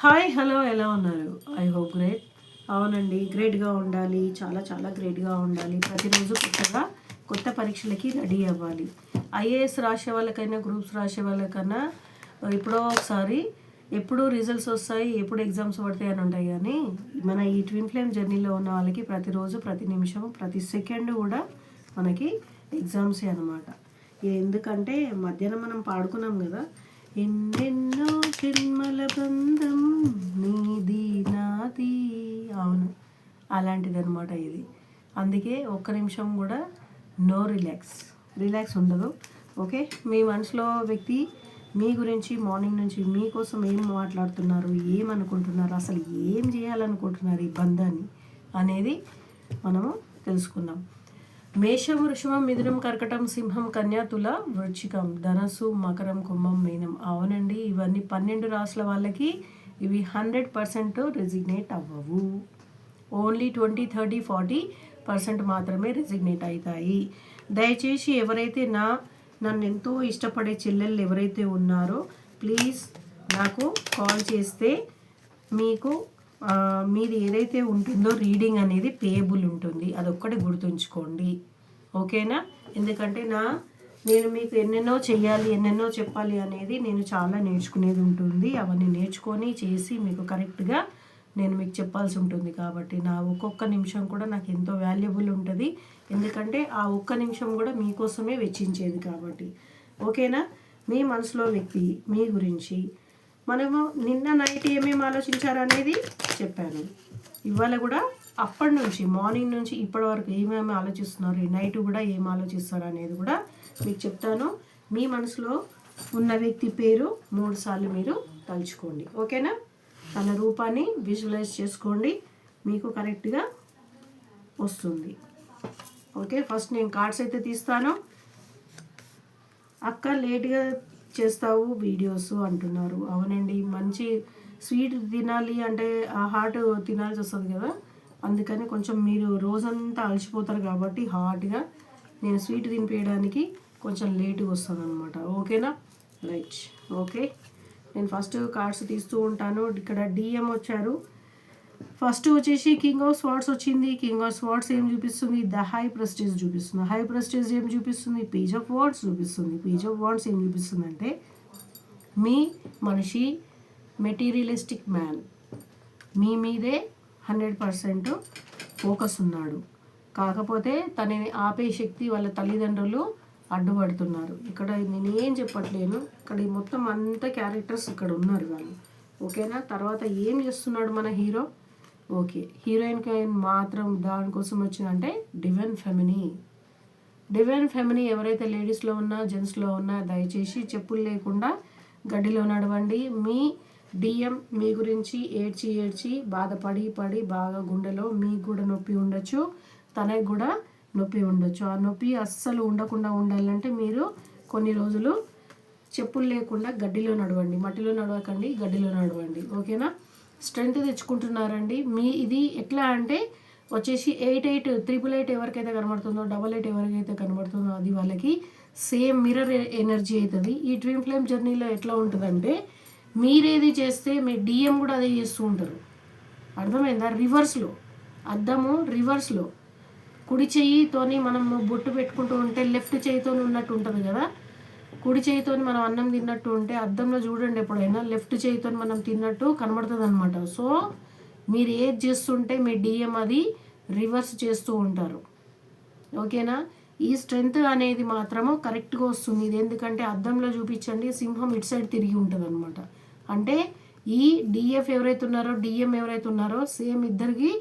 Hi hello ఎలా ఉన్నారు? I hope great. అవునండి, గ్రేట్గా ఉండాలి, చాలా చాలా గ్రేట్గా ఉండాలి. ప్రతిరోజు కొత్త పరీక్షలకి రెడీ అవ్వాలి. ఐఏఎస్ రాసే వాళ్ళకైనా గ్రూప్స్ రాసే వాళ్ళకన్నా ఎప్పుడో ఒకసారి ఎప్పుడు రిజల్ట్స్ వస్తాయి, ఎప్పుడు ఎగ్జామ్స్ పడతాయి అని ఉంటాయి. కానీ మన ఈ ట్విన్ ఫ్లేమ్ జర్నీలో ఉన్న వాళ్ళకి ప్రతిరోజు, ప్రతి నిమిషం, ప్రతి సెకండ్ కూడా మనకి ఎగ్జామ్సే అనమాట. ఇది ఎందుకంటే మధ్యాహ్నం మనం పాడుకున్నాం కదా, ఎన్నెన్నో జన్మల బంధం నీది నాది. అవును, అలాంటిదనమాట ఇది. అందుకే ఒక్క నిమిషం కూడా నో రిలాక్స్ ఉండదు. ఓకే, మీ మనసులో వ్యక్తి మీ గురించి మార్నింగ్ నుంచి మీకోసం ఏం మాట్లాడుతున్నారు, ఏమనుకుంటున్నారు, అసలు ఏం చేయాలనుకుంటున్నారు ఈ బంధాన్ని అనేది మనము తెలుసుకుందాం. మేషం, వృషభం, మిథునం, కర్కటం, సింహం, కన్యా, తుల, వృశ్చికం, ధనస్సు, మకరం, కుంభం, మీనం. అవునండి, ఇవన్నీ 12 రాసుల వాళ్ళకి ఇవి 100% రెసిగ్నేట్ అవ్వవు. ఓన్లీ 20, 30, 40% మాత్రమే రెసిగ్నేట్ అవుతాయి. దయచేసి ఎవరైతే నన్ను ఎంతో ఇష్టపడే చెల్లెళ్ళు ఎవరైతే ఉన్నారో ప్లీజ్ నాకు కాల్ చేస్తే మీకు మీది ఏదైతే ఉంటుందో రీడింగ్ అనేది పేయబుల్ ఉంటుంది. అదొక్కటి గుర్తుంచుకోండి, ఓకేనా? ఎందుకంటే నేను మీకు ఎన్నెన్నో చెయ్యాలి, ఎన్నెన్నో చెప్పాలి అనేది నేను చాలా నేర్చుకునేది ఉంటుంది. అవన్నీ నేర్చుకొని చేసి మీకు కరెక్ట్గా నేను మీకు చెప్పాల్సి ఉంటుంది. కాబట్టి నా ఒక్కొక్క నిమిషం కూడా నాకు ఎంతో వాల్యుబుల్ ఉంటుంది. ఎందుకంటే ఆ ఒక్క నిమిషం కూడా మీకోసమే వెచ్చించేది కాబట్టి. ఓకేనా? మీ మనసులో వ్యక్తి మీ గురించి మనము నిన్న నైట్ ఏమేమి ఆలోచించారు అనేది చెప్పాను. ఇవాళ కూడా అప్పటి నుంచి మార్నింగ్ నుంచి ఇప్పటి వరకు ఏమేమి ఆలోచిస్తున్నారు, నైట్ కూడా ఏం ఆలోచిస్తారు అనేది కూడా మీకు చెప్తాను. మీ మనసులో ఉన్న వ్యక్తి పేరు 3 సార్లు మీరు తలుచుకోండి, ఓకేనా? తన రూపాన్ని విజువలైజ్ చేసుకోండి, మీకు కరెక్ట్గా వస్తుంది. ఓకే, ఫస్ట్ నేను కార్డ్స్ అయితే తీస్తాను. అక్క లేట్గా చేస్తావు వీడియోస్ అంటున్నారు. అవునండి, మంచి స్వీట్ తినాలి అంటే ఆ హాట్ తినాల్సి వస్తుంది కదా, అందుకని కొంచెం మీరు రోజంతా అలసిపోతారు కాబట్టి హాట్గా నేను స్వీట్ తినిపించడానికి కొంచెం లేటుగా వస్తాను అనమాట. ఓకేనా? రైట్. ఓకే, నేను ఫస్ట్ కార్డ్స్ తీస్తూ ఉంటాను. ఇక్కడ డిఎం వచ్చారు. ఫస్ట్ వచ్చేసి కింగ్ ఆఫ్ స్వార్డ్స్ వచ్చింది. కింగ్ ఆఫ్ స్వార్డ్స్ ఏం చూపిస్తుంది? ద హై ప్రెస్టీజ్ చూపిస్తుంది. హై ప్రెస్టీజ్ ఏం చూపిస్తుంది? పేజ్ ఆఫ్ వాండ్స్ చూపిస్తుంది. పేజ్ ఆఫ్ వాండ్స్ ఏం చూపిస్తుంది అంటే మీ మనిషి మెటీరియలిస్టిక్ మ్యాన్, మీ మీదే 100% ఫోకస్ ఉన్నాడు. కాకపోతే తనని ఆపే శక్తి వాళ్ళ తల్లిదండ్రులు అడ్డుపడుతున్నారు. ఇక్కడ నేనేం చెప్పట్లేను, ఇక్కడ మొత్తం అంతా క్యారెక్టర్స్ ఇక్కడ ఉన్నారు వాళ్ళు. ఓకేనా? తర్వాత ఏం చేస్తున్నాడు మన హీరో? ఓకే, హీరోయిన్కి మాత్రం దానికోసం వచ్చిందంటే డివైన్ ఫెమినీ ఎవరైతే లేడీస్లో ఉన్నా జెంట్స్లో ఉన్నా దయచేసి చెప్పులు లేకుండా గడ్డిలో నడవండి. మీ డిఎం మీ గురించి ఏడ్చి బాధపడి బాగా గుండెలో మీకు కూడా నొప్పి ఉండొచ్చు, తనకి కూడా నొప్పి ఉండొచ్చు. ఆ నొప్పి అస్సలు ఉండకుండా ఉండాలంటే మీరు కొన్ని రోజులు చెప్పులు లేకుండా గడ్డిలో నడవండి. మట్టిలో నడవకండి, గడ్డిలో నడవండి. ఓకేనా? స్ట్రెంగ్త్ తెచ్చుకుంటున్నారండి. ఇది ఎట్లా అంటే వచ్చేసి 8888 ఎవరికైతే కనబడుతుందో, 88 ఎవరికైతే కనబడుతుందో అది వాళ్ళకి సేమ్ మిర్రర్ ఎనర్జీ అవుతుంది. ఈ ట్విన్ ఫ్లేమ్ జర్నీలో ఎట్లా ఉంటుందంటే మీరేది చేస్తే మీ డిఎం కూడా అదే చేస్తూ ఉంటారు. అర్థమైందా? రివర్స్లో, అద్దము రివర్స్లో. కుడి చెయ్యితోని మనం బొట్టు పెట్టుకుంటూ ఉంటే లెఫ్ట్ చేయితో ఉన్నట్టు ఉంటుంది కదా, కుడి చేయితో మనం అన్నం తిన్నట్టు ఉంటే అద్దంలో చూడండి ఎప్పుడైనా లెఫ్ట్ చేయితో మనం తిన్నట్టు కనబడుతుంది అనమాట. సో మీరు ఏది చేస్తుంటే మీ డిఎం అది రివర్స్ చేస్తూ ఉంటారు. ఓకేనా? ఈ స్ట్రెంగ్త్ అనేది మాత్రము కరెక్ట్గా వస్తుంది. ఇది ఎందుకంటే అద్దంలో చూపించండి, సింహం ఇటు సైడ్ తిరిగి ఉంటుంది అనమాట. అంటే ఈ డిఎఫ్ ఎవరైతే ఉన్నారో డిఎం ఎవరైతే ఉన్నారో సేమ్ ఇద్దరికి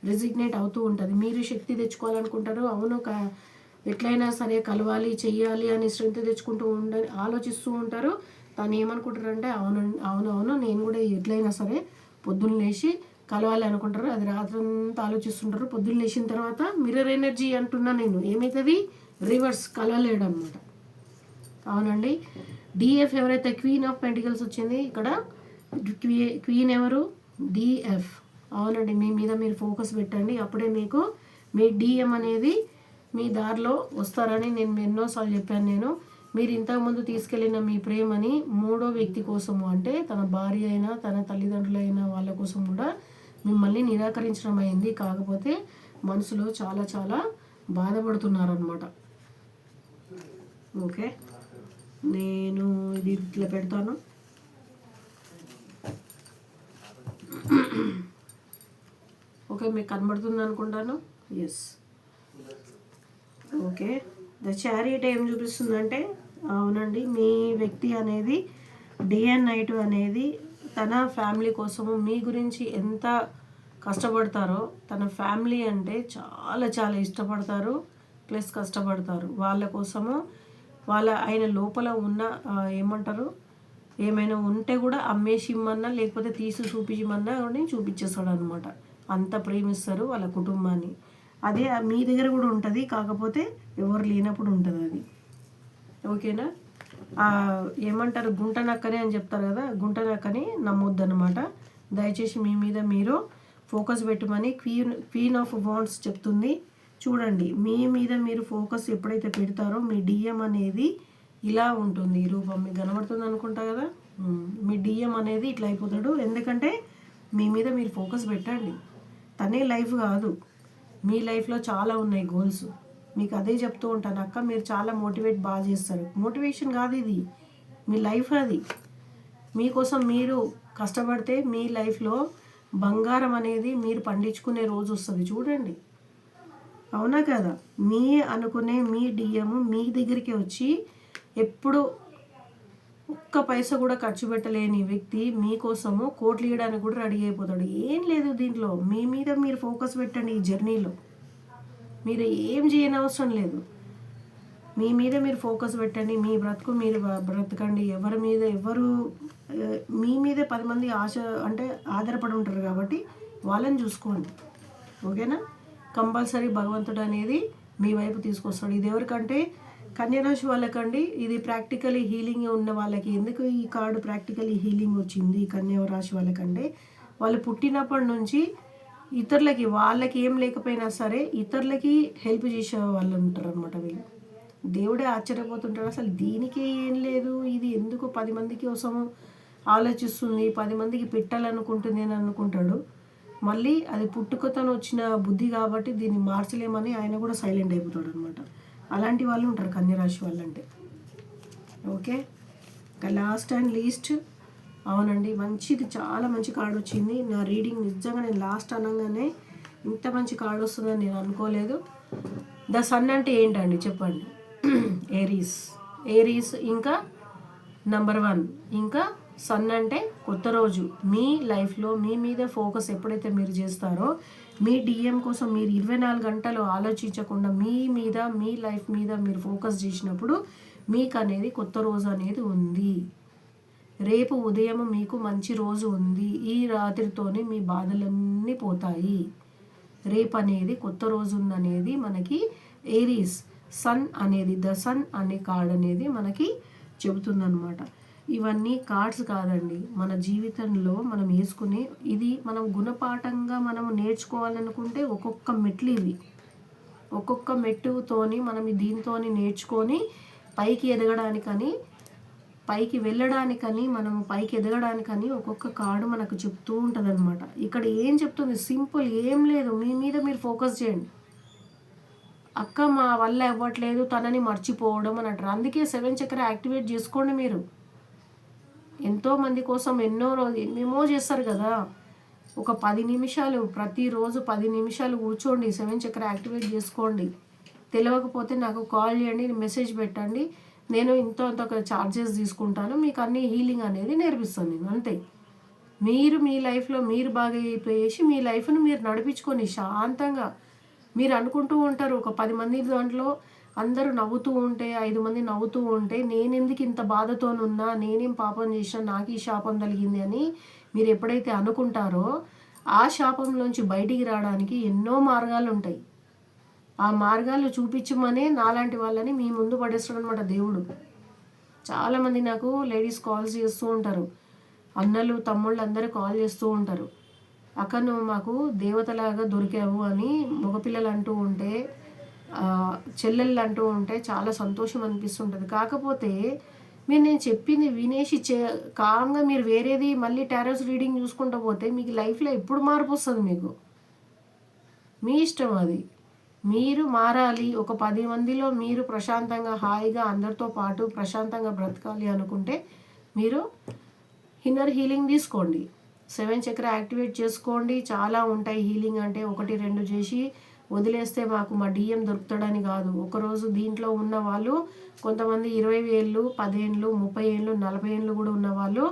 రెసిగ్నేట్ అవుతూ ఉంటుంది. మీరు శక్తి తెచ్చుకోవాలనుకుంటారు, అవును ఎట్లయినా సరే కలవాలి చెయ్యాలి అని స్ట్రెంగ్త్ తెచ్చుకుంటూ ఆలోచిస్తూ ఉంటారు. తను ఏమనుకుంటారంటే అవును నేను కూడా ఎట్లయినా సరే పొద్దున్న లేచి కలవాలి అనుకుంటారు. అది రాత్రంతా ఆలోచిస్తుంటారు. పొద్దున్న లేచిన తర్వాత మిర్రర్ ఎనర్జీ అంటున్నా నేను, ఏమవుతుంది? రివర్స్ కలవలేడు అనమాట. అవునండి, డిఎఫ్ ఎవరైతే క్వీన్ ఆఫ్ పెంటికల్స్ వచ్చింది, ఇక్కడ క్వీన్ ఎవరు? డిఎఫ్. అవునండి, మీ మీద మీరు ఫోకస్ పెట్టండి, అప్పుడే మీకు మీ డిఎం అనేది మీ దారిలో వస్తారని నేను ఎన్నోసార్లు చెప్పాను. మీరు ఇంతకుముందు తీసుకెళ్ళిన మీ ప్రేమని మూడో వ్యక్తి కోసము, అంటే తన భార్య అయినా తన తల్లిదండ్రులైనా వాళ్ళ కోసం కూడా మిమ్మల్ని నిరాకరించడం అయింది. కాకపోతే మనసులో చాలా చాలా బాధపడుతున్నారనమాట. ఓకే, నేను ఇది ఇట్లా పెడతాను. ఓకే, మీకు కనబడుతుంది అనుకుంటాను. Yes, okay. ద చారియట్ ఏం చూపిస్తుందంటే, అవునండి, మీ వ్యక్తి అనేది డే అండ్ నైట్ అనేది తన ఫ్యామిలీ కోసము మీ గురించి ఎంత కష్టపడతారో, తన ఫ్యామిలీ అంటే చాలా చాలా ఇష్టపడతారు, ప్లస్ కష్టపడతారు. వాళ్ళ కోసము ఆయన లోపల ఉన్న ఏమంటారు, ఏమైనా ఉంటే కూడా అమ్మేసి ఇమ్మన్నా లేకపోతే తీసి చూపించమన్నా కూడా చూపించేస్తాడు అనమాట. అంత ప్రేమిస్తారు వాళ్ళ కుటుంబాన్ని. అదే మీ దగ్గర కూడా ఉంటుంది, కాకపోతే ఎవరు లేనప్పుడు ఉంటుంది అది. ఓకేనా? ఏమంటారు, గుంట నక్కని అని చెప్తారు కదా, గుంట నక్కని నమ్మొద్దనమాట. దయచేసి మీ మీద మీరు ఫోకస్ పెట్టమని క్వీన్ ఆఫ్ వాండ్స్ చెప్తుంది. చూడండి, మీ మీద మీరు ఫోకస్ ఎప్పుడైతే పెడతారో మీ డిఎం అనేది ఇలా ఉంటుంది. ఈ రూపం మీకు కనబడుతుంది అనుకుంటా కదా. మీ డిఎం అనేది ఇట్లా అయిపోతాడు. ఎందుకంటే మీ మీద మీరు ఫోకస్ పెట్టండి. తనే లైఫ్ కాదు, మీ లైఫ్లో చాలా ఉన్నాయి గోల్స్. మీకు అదే చెప్తూ ఉంటాను అక్క, మీరు చాలా మోటివేట్ బాగా చేస్తారు. మోటివేషన్ కాదు ఇది, మీ లైఫ్. అది మీకోసం మీరు కష్టపడితే మీ లైఫ్లో బంగారం అనేది మీరు పండించుకునే రోజు వస్తుంది. చూడండి, అవునా కదా? మీ అనుకునే మీ డిఎం మీ దగ్గరికి వచ్చి ఎప్పుడు ఒక్క పైసా కూడా ఖర్చు పెట్టలేని వ్యక్తి మీకోసము కోట్లు ఇవ్వడానికి కూడా రెడీ అయిపోతాడు. ఏం లేదు దీంట్లో, మీ మీద మీరు ఫోకస్ పెట్టండి. ఈ జర్నీలో మీరు ఏం చేయని అవసరం లేదు. మీ మీద మీరు ఫోకస్ పెట్టండి, మీ బ్రతుకు మీరు బ్రతకండి. ఎవరు మీ మీదే 10 మంది అంటే ఆధారపడి ఉంటారు కాబట్టి వాళ్ళని చూసుకోండి. ఓకేనా? కంపల్సరీ భగవంతుడు అనేది మీ వైపు తీసుకొస్తాడు. ఇది ఎవరికంటే కన్యరాశి వాళ్ళకండి. ఇది ప్రాక్టికలీ హీలింగ్ ఉన్న వాళ్ళకి. ఎందుకు ఈ కార్డు ప్రాక్టికలీ హీలింగ్ వచ్చింది కన్యరాశి వాళ్ళకంటే, వాళ్ళు పుట్టినప్పటి నుంచి ఇతరులకి, వాళ్ళకి ఏం లేకపోయినా సరే ఇతరులకి హెల్ప్ చేసే వాళ్ళు ఉంటారు అనమాట. వీళ్ళు దేవుడే ఆశ్చర్యపోతుంటారు, అసలు దీనికి ఏం లేదు, ఇది ఎందుకు 10 మందికి కోసము ఆలోచిస్తుంది, 10 మందికి పెట్టాలనుకుంటుంది అని అనుకుంటాడు. మళ్ళీ అది పుట్టుకతను వచ్చిన బుద్ధి కాబట్టి దీన్ని మార్చలేమని ఆయన కూడా సైలెంట్ అయిపోతాడు అనమాట. అలాంటి వాళ్ళు ఉంటారు కన్యరాశి వాళ్ళంటే. ఓకే, ఇంకా లాస్ట్ అండ్ లీస్ట్, అవునండి, మంచిది, చాలా మంచి కార్డు వచ్చింది. నా రీడింగ్ నిజంగా నేను లాస్ట్ అనగానే ఇంత మంచి కార్డు వస్తుందని నేను అనుకోలేదు. ద సన్ అంటే ఏంటండి చెప్పండి? ఏరీస్ ఇంకా నంబర్ 1, ఇంకా సన్ అంటే కొత్త రోజు. మీ లైఫ్లో మీ మీద ఫోకస్ ఎప్పుడైతే మీరు చేస్తారో, మీ డిఎం కోసం మీరు 24 గంటలు ఆలోచించకుండా మీ మీద, మీ లైఫ్ మీద మీరు ఫోకస్ చేసినప్పుడు మీకు అనేది కొత్త రోజు అనేది ఉంది. రేపు ఉదయం మీకు మంచి రోజు ఉంది. ఈ రాత్రితోనే మీ బాధలన్నీ పోతాయి. రేపు అనేది కొత్త రోజు ఉందనేది మనకి ఏరీస్ సన్ అనేది, ద సన్ అనే కార్డ్ అనేది మనకి చెబుతుందన్నమాట. ఇవన్నీ కార్డ్స్ కాదండి, మన జీవితంలో మనం వేసుకునే, ఇది మనం గుణపాఠంగా మనం నేర్చుకోవాలనుకుంటే ఒక్కొక్క మెట్లు ఇవి. ఒక్కొక్క మెట్టుతోని మనం దీంతోని నేర్చుకొని పైకి ఎదగడానికని, పైకి వెళ్ళడానికని, మనం పైకి ఎదగడానికని ఒక్కొక్క కార్డు మనకు చెప్తూ ఉంటుంది అనమాట. ఇక్కడ ఏం చెప్తుంది? సింపుల్, ఏం లేదు, మీ మీద మీరు ఫోకస్ చేయండి. అక్క మా వల్ల ఇవ్వట్లేదు, తనని మర్చిపోవడం అని అంటారు. అందుకే 7 చక్ర యాక్టివేట్ చేసుకోండి. మీరు ఎంతోమంది కోసం ఎన్నో చేస్తారు కదా. ఒక 10 నిమిషాలు ప్రతిరోజు 10 నిమిషాలు కూర్చోండి, 7 చక్ర యాక్టివేట్ చేసుకోండి. తెలియకపోతే నాకు కాల్ చేయండి, మెసేజ్ పెట్టండి. నేను ఇంత ఛార్జెస్ తీసుకుంటాను, మీకు అన్ని హీలింగ్ అనేది నేర్పిస్తాను నేను, అంతే. మీరు మీ లైఫ్లో మీరు బాగా అయిపోయేసి మీ లైఫ్ను మీరు నడిపించుకొని శాంతంగా మీరు అనుకుంటూ ఉంటారు. ఒక 10 మంది దాంట్లో అందరూ నవ్వుతూ ఉంటే, 5 మంది నవ్వుతూ ఉంటే, నేనెందుకు ఇంత బాధతోనున్నా, నేనేం పాపం చేసినా, నాకు ఈ శాపం కలిగింది అని మీరు ఎప్పుడైతే అనుకుంటారో, ఆ శాపంలోంచి బయటికి రావడానికి ఎన్నో మార్గాలు ఉంటాయి. ఆ మార్గాలు చూపించమనే నాలాంటి వాళ్ళని మీ ముందు పడేస్తాడు అనమాట దేవుడు. చాలామంది నాకు లేడీస్ కాల్స్ చేస్తూ ఉంటారు, అన్నలు తమ్ముళ్ళు అందరూ కాల్ చేస్తూ ఉంటారు. అక్క నువ్వు మాకు దేవతలాగా దొరికావు అని మగపిల్లలు అంటూ ఉంటే, చెల్లెళ్ళు అంటూ ఉంటే చాలా సంతోషం అనిపిస్తుంటుంది. కాకపోతే మీరు నేను చెప్పింది వినేసి కామ్గా మీరు వేరేది మళ్ళీ టారోస్ రీడింగ్ చూసుకుంటూ పోతే మీకు లైఫ్లో ఎప్పుడు మార్పు వస్తుంది? మీకు మీ ఇష్టం అది. మీరు మారాలి, ఒక 10 మందిలో మీరు ప్రశాంతంగా హాయిగా అందరితో పాటు ప్రశాంతంగా బ్రతకాలి అనుకుంటే మీరు ఇన్నర్ హీలింగ్ తీసుకోండి. 7 చక్ర యాక్టివేట్ చేసుకోండి. చాలా ఉంటాయి హీలింగ్ అంటే 1, 2 చేసి వదిలేస్తే మాకు మా డిఎం దొరుకుతాడని కాదు. ఒకరోజు దీంట్లో ఉన్న వాళ్ళు కొంతమంది 20 ఏళ్ళు, 10 ఏళ్ళు, 30 ఏళ్ళు, 40 ఏళ్ళు కూడా ఉన్నవాళ్ళు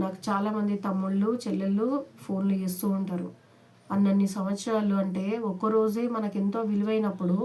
నాకు చాలామంది తమ్ముళ్ళు చెల్లెళ్ళు ఫోన్లు చేస్తూ ఉంటారు. అన్నన్ని సంవత్సరాలు అంటే ఒక్కరోజే మనకు ఎంతో విలువైనప్పుడు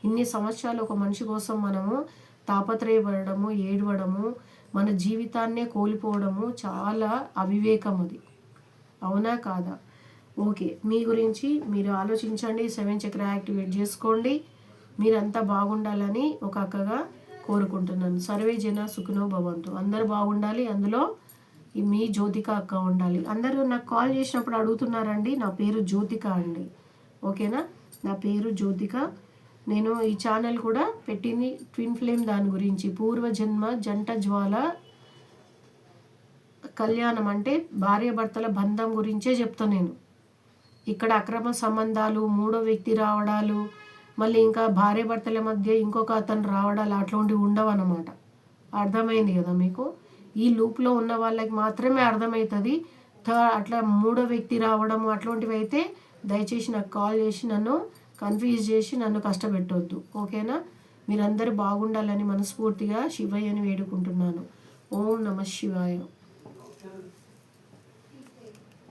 ఇన్ని సంవత్సరాలు ఒక మనిషి కోసం మనము తాపత్రయపడము, ఏడవడము, మన జీవితాన్నే కోల్పోవడము చాలా అవివేకం. అది అవునా కాదా? ఓకే, మీ గురించి మీరు ఆలోచించండి. 7 చక్ర యాక్టివేట్ చేసుకోండి. మీరంతా బాగుండాలని ఒక అక్కగా కోరుకుంటున్నాను. సర్వే జన సుఖినో భవంతు. అందరూ బాగుండాలి, అందులో మీ జ్యోతిక అక్క ఉండాలి. అందరూ నాకు కాల్ చేసినప్పుడు అడుగుతున్నారండి, నా పేరు జ్యోతిక అండి. ఓకేనా, నా పేరు జ్యోతిక. నేను ఈ ఛానల్ కూడా పెట్టింది ట్విన్ ఫ్లేమ్ దాని గురించి, పూర్వజన్మ జంట జ్వాల కళ్యాణం అంటే భార్యాభర్తల బంధం గురించే చెప్తాను నేను. ఇక్కడ అక్రమ సంబంధాలు, మూడో వ్యక్తి రావడాలు, మళ్ళీ ఇంకా భార్యాభర్తల మధ్య ఇంకొక అతను రావడాలు అట్లాంటివి ఉండవు అన్నమాట. అర్థమైంది కదా మీకు? ఈ లూప్లో ఉన్న వాళ్ళకి మాత్రమే అర్థమవుతుంది. అట్లా మూడో వ్యక్తి రావడము అట్లాంటివి అయితే దయచేసి నాకు కాల్ చేసి నన్ను కన్ఫ్యూజ్ చేసి నన్ను కష్టపెట్టొద్దు. ఓకేనా? మీరందరూ బాగుండాలని మనస్ఫూర్తిగా శివయ్యని వేడుకుంటున్నాను. ఓం నమః శివాయ.